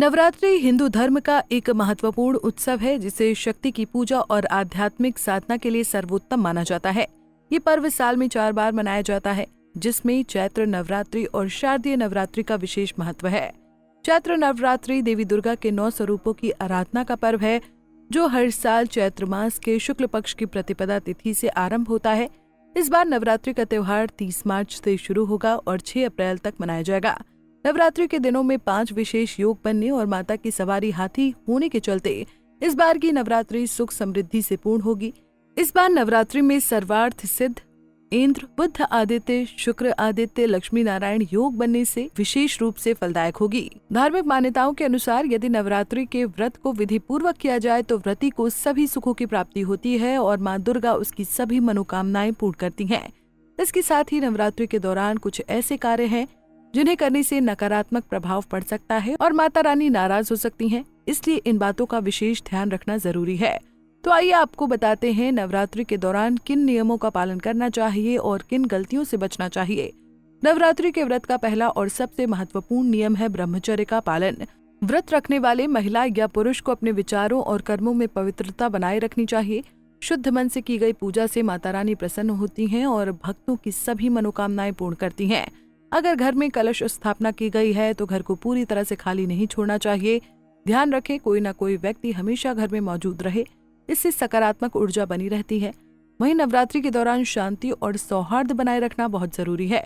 नवरात्रि हिंदू धर्म का एक महत्वपूर्ण उत्सव है जिसे शक्ति की पूजा और आध्यात्मिक साधना के लिए सर्वोत्तम माना जाता है। ये पर्व साल में 4 बार मनाया जाता है, जिसमें चैत्र नवरात्रि और शारदीय नवरात्रि का विशेष महत्व है। चैत्र नवरात्रि देवी दुर्गा के 9 स्वरूपों की आराधना का पर्व है, जो हर साल चैत्र मास के शुक्ल पक्ष की प्रतिपदा तिथि से आरंभ होता है। इस बार नवरात्रि का त्योहार 30 मार्च से शुरू होगा और 6 अप्रैल तक मनाया जाएगा। नवरात्रि के दिनों में 5 विशेष योग बनने और माता की सवारी हाथी होने के चलते इस बार की नवरात्रि सुख समृद्धि से पूर्ण होगी। इस बार नवरात्रि में सर्वार्थ सिद्ध, इंद्र, बुध आदित्य, शुक्र आदित्य, लक्ष्मी नारायण योग बनने से विशेष रूप से फलदायक होगी। धार्मिक मान्यताओं के अनुसार यदि नवरात्रि के व्रत को विधि पूर्वक किया जाए तो व्रती को सभी सुखों की प्राप्ति होती है और माँ दुर्गा उसकी सभी मनोकामनाएं पूर्ण करती हैं। इसके साथ ही नवरात्रि के दौरान कुछ ऐसे कार्य हैं जिन्हें करने से नकारात्मक प्रभाव पड़ सकता है और माता रानी नाराज हो सकती हैं, इसलिए इन बातों का विशेष ध्यान रखना जरूरी है। तो आइए आपको बताते हैं नवरात्रि के दौरान किन नियमों का पालन करना चाहिए और किन गलतियों से बचना चाहिए। नवरात्रि के व्रत का पहला और सबसे महत्वपूर्ण नियम है ब्रह्मचर्य का पालन। व्रत रखने वाले महिला या पुरुष को अपने विचारों और कर्मों में पवित्रता बनाए रखनी चाहिए। शुद्ध मन से की गई पूजा से माता रानी प्रसन्न होती हैं और भक्तों की सभी मनोकामनाएं पूर्ण करती हैं। अगर घर में कलश स्थापना की गई है तो घर को पूरी तरह से खाली नहीं छोड़ना चाहिए। ध्यान रखें, कोई न कोई व्यक्ति हमेशा घर में मौजूद रहे, इससे सकारात्मक ऊर्जा बनी रहती है। वहीं नवरात्रि के दौरान शांति और सौहार्द बनाए रखना बहुत जरूरी है।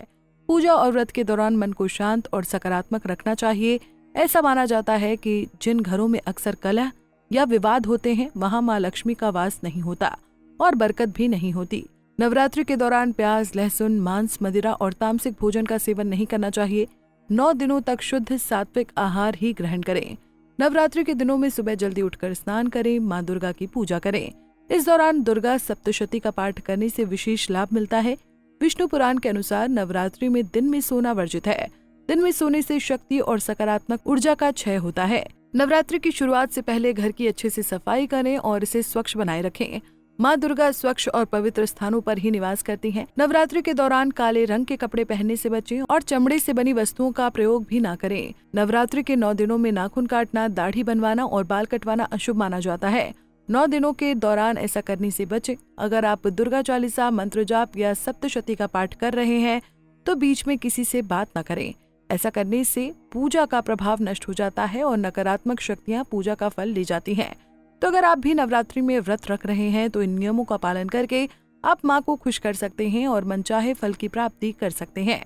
पूजा और व्रत के दौरान मन को शांत और सकारात्मक रखना चाहिए। ऐसा माना जाता है कि जिन घरों में अक्सर कलह या विवाद होते हैं वहां माँ लक्ष्मी का वास नहीं होता और बरकत भी नहीं होती। नवरात्रि के दौरान प्याज, लहसुन, मांस, मदिरा और तामसिक भोजन का सेवन नहीं करना चाहिए। 9 दिनों तक शुद्ध सात्विक आहार ही ग्रहण करें। नवरात्रि के दिनों में सुबह जल्दी उठकर स्नान करें, माँ दुर्गा की पूजा करें। इस दौरान दुर्गा सप्तशती का पाठ करने से विशेष लाभ मिलता है। विष्णु पुराण के अनुसार नवरात्रि में दिन में सोना वर्जित है। दिन में सोने से शक्ति और सकारात्मक ऊर्जा का क्षय होता है। नवरात्रि की शुरुआत से पहले घर की अच्छे से सफाई करें और इसे स्वच्छ बनाए रखें। माँ दुर्गा स्वच्छ और पवित्र स्थानों पर ही निवास करती हैं। नवरात्रि के दौरान काले रंग के कपड़े पहनने से बचें और चमड़े से बनी वस्तुओं का प्रयोग भी ना करें। नवरात्रि के 9 दिनों में नाखून काटना, दाढ़ी बनवाना और बाल कटवाना अशुभ माना जाता है। 9 दिनों के दौरान ऐसा करने से बचें। अगर आप दुर्गा चालीसा, मंत्र जाप या सप्तशती का पाठ कर रहे हैं तो बीच में किसी से बात न करें। ऐसा करने से पूजा का प्रभाव नष्ट हो जाता है और नकारात्मक शक्तियाँ पूजा का फल ले जाती हैं। तो अगर आप भी नवरात्रि में व्रत रख रहे हैं तो इन नियमों का पालन करके आप माँ को खुश कर सकते हैं और मनचाहे फल की प्राप्ति कर सकते हैं।